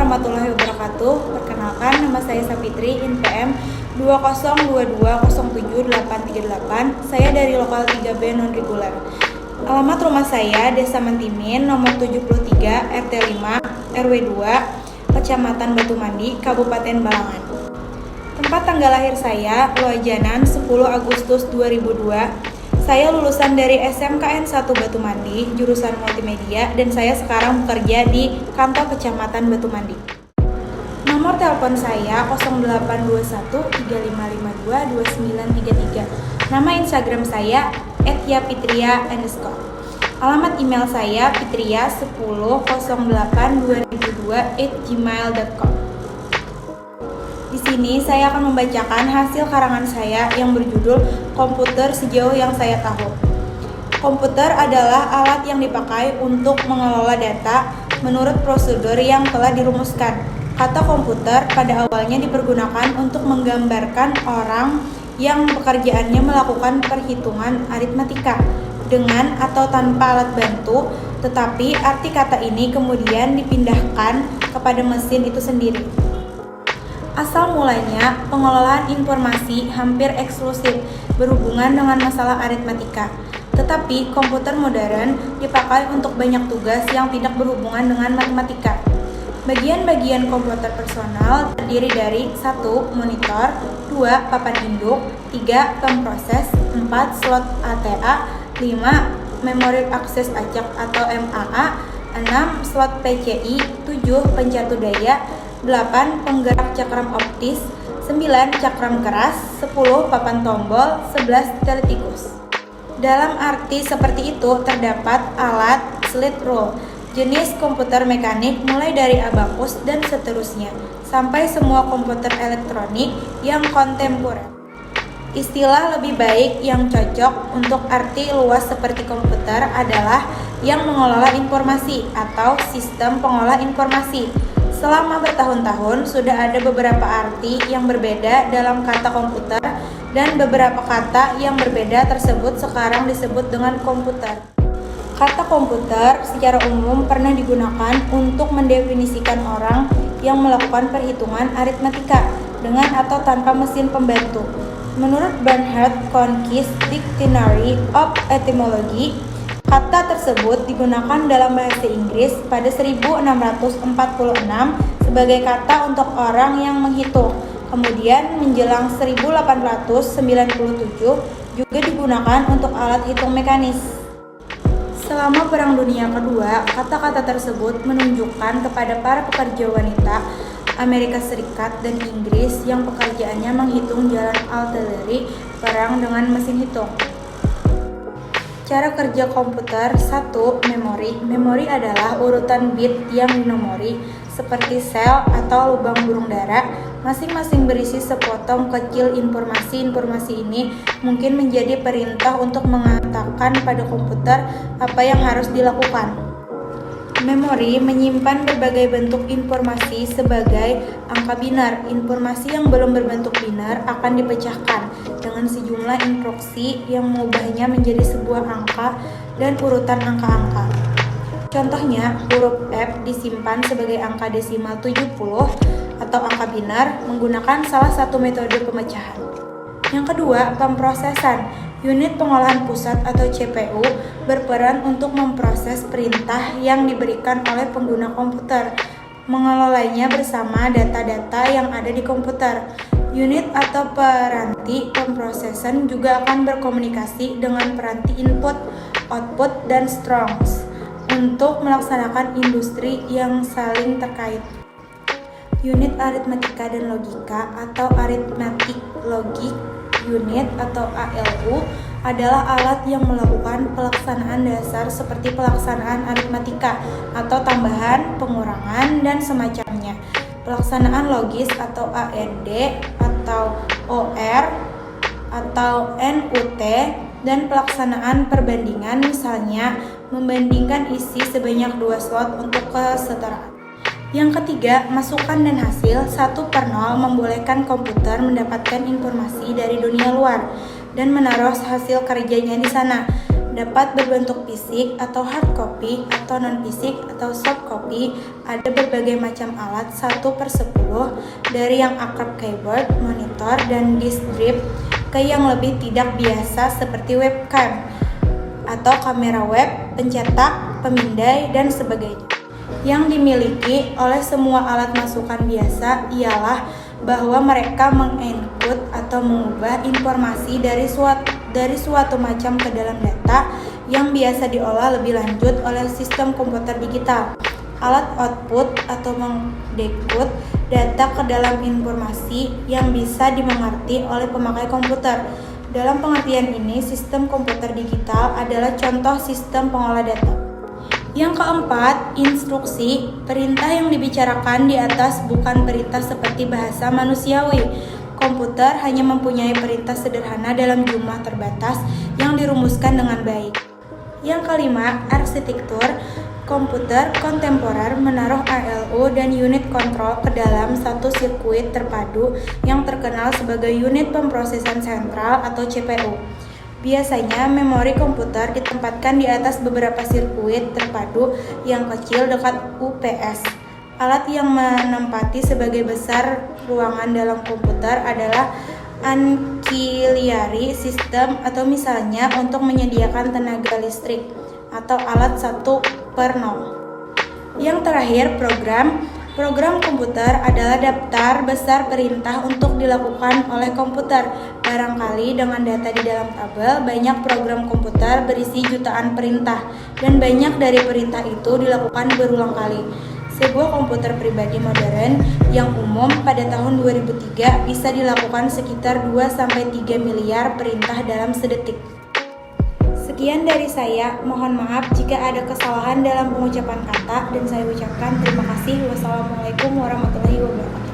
warahmatullahi wabarakatuh. Perkenalkan, nama saya Sapitri, INPM 2022078838. Saya dari lokal 3B non-reguler. Alamat rumah saya Desa Mentimin, nomor 73, RT 5, RW 2, Kecamatan Batu Mandi, Kabupaten Balangan. Tempat tanggal lahir saya, Loajanan, 10 Agustus 2002. Saya lulusan dari SMKN 1 Batu Mandi, jurusan multimedia, dan saya sekarang bekerja di kantor Kecamatan Batu Mandi. Nomor telepon saya 0821 3552 2933. Nama Instagram saya @yapitria_. Alamat email saya pitria10082002@gmail.com. Di sini saya akan membacakan hasil karangan saya yang berjudul Komputer Sejauh Yang Saya Tahu. Komputer adalah alat yang dipakai untuk mengelola data menurut prosedur yang telah dirumuskan. Kata komputer pada awalnya dipergunakan untuk menggambarkan orang yang pekerjaannya melakukan perhitungan aritmatika dengan atau tanpa alat bantu, tetapi arti kata ini kemudian dipindahkan kepada mesin itu sendiri. Asal mulanya, pengelolaan informasi hampir eksklusif berhubungan dengan masalah aritmatika. Tetapi komputer modern dipakai untuk banyak tugas yang tidak berhubungan dengan matematika. Bagian-bagian komputer personal terdiri dari 1. Monitor, 2. Papan induk, 3. pemproses, 4. slot ATA, 5. memori akses acak atau MAA, 6. slot PCI, 7. pencatu daya, 8. penggerak cakram optis, 9. cakram keras, 10. papan tombol, 11. teletikus. Dalam arti seperti itu terdapat alat slit rule, jenis komputer mekanik mulai dari abakus dan seterusnya, sampai semua komputer elektronik yang kontemporer. Istilah lebih baik yang cocok untuk arti luas seperti komputer adalah yang mengelola informasi atau sistem pengolah informasi. Selama bertahun-tahun sudah ada beberapa arti yang berbeda dalam kata komputer dan beberapa kata yang berbeda tersebut sekarang disebut dengan komputer. Kata komputer secara umum pernah digunakan untuk mendefinisikan orang yang melakukan perhitungan aritmatika dengan atau tanpa mesin pembantu. Menurut Bernhard Conke's Dictionary of Etymology, kata tersebut digunakan dalam bahasa Inggris pada 1646 sebagai kata untuk orang yang menghitung. Kemudian menjelang 1897 juga digunakan untuk alat hitung mekanis. Selama Perang Dunia Kedua, kata-kata tersebut menunjukkan kepada para pekerja wanita Amerika Serikat dan Inggris yang pekerjaannya menghitung jalan artileri perang dengan mesin hitung. Cara kerja komputer. 1. Memori. Memori adalah urutan bit yang dinomori seperti sel atau lubang burung dara. Masing-masing berisi sepotong kecil informasi. Informasi ini mungkin menjadi perintah untuk mengatakan pada komputer apa yang harus dilakukan. Memori menyimpan berbagai bentuk informasi sebagai angka binar. Informasi yang belum berbentuk binar akan dipecahkan dengan sejumlah instruksi yang mengubahnya menjadi sebuah angka dan urutan angka-angka. Contohnya, huruf F disimpan sebagai angka desimal 70 atau angka binar menggunakan salah satu metode pemecahan. Yang kedua, pemprosesan. Unit pengolahan pusat atau CPU berperan untuk memproses perintah yang diberikan oleh pengguna komputer, mengelolanya bersama data-data yang ada di komputer. Unit atau peranti pemprosesan juga akan berkomunikasi dengan peranti input, output, dan strongs untuk melaksanakan industri yang saling terkait. Unit aritmatika dan logika atau arithmetic logic unit atau ALU adalah alat yang melakukan pelaksanaan dasar seperti pelaksanaan aritmatika atau tambahan, pengurangan, dan semacamnya. Pelaksanaan logis atau AND atau OR atau NUT, dan pelaksanaan perbandingan misalnya membandingkan isi sebanyak 2 slot untuk kesetaraan. Yang ketiga, masukan dan hasil. 1/0 membolehkan komputer mendapatkan informasi dari dunia luar dan menaruh hasil kerjanya di sana. dapat berbentuk fisik atau hard copy atau non-fisik atau soft copy. Ada berbagai macam alat 1/10 dari yang akrab keyboard, monitor, dan disk drive ke yang lebih tidak biasa seperti webcam atau kamera web, pencetak, pemindai, dan sebagainya. Yang dimiliki oleh semua alat masukan biasa ialah bahwa mereka mengenkode atau mengubah informasi dari suatu macam ke dalam data yang biasa diolah lebih lanjut oleh sistem komputer digital. Alat output atau mengdekode data ke dalam informasi yang bisa dimengerti oleh pemakai komputer. Dalam pengertian ini, sistem komputer digital adalah contoh sistem pengolah data. Yang keempat, instruksi. Perintah yang dibicarakan di atas bukan perintah seperti bahasa manusiawi. Komputer hanya mempunyai perintah sederhana dalam jumlah terbatas yang dirumuskan dengan baik. Yang kelima, arsitektur. Komputer kontemporer menaruh ALU dan unit kontrol ke dalam satu sirkuit terpadu yang terkenal sebagai unit pemrosesan sentral atau CPU. Biasanya, memori komputer ditempatkan di atas beberapa sirkuit terpadu yang kecil dekat UPS. Alat yang menempati sebagai besar ruangan dalam komputer adalah ancillary system atau misalnya untuk menyediakan tenaga listrik atau alat 1/0. Yang terakhir, program. Program komputer adalah daftar besar perintah untuk dilakukan oleh komputer. Barangkali dengan data di dalam tabel, banyak program komputer berisi jutaan perintah, dan banyak dari perintah itu dilakukan berulang kali. Sebuah komputer pribadi modern yang umum pada tahun 2003 bisa dilakukan sekitar 2-3 miliar perintah dalam sedetik. Sekian dari saya, mohon maaf jika ada kesalahan dalam pengucapan kata dan saya ucapkan terima kasih. Wassalamualaikum warahmatullahi wabarakatuh.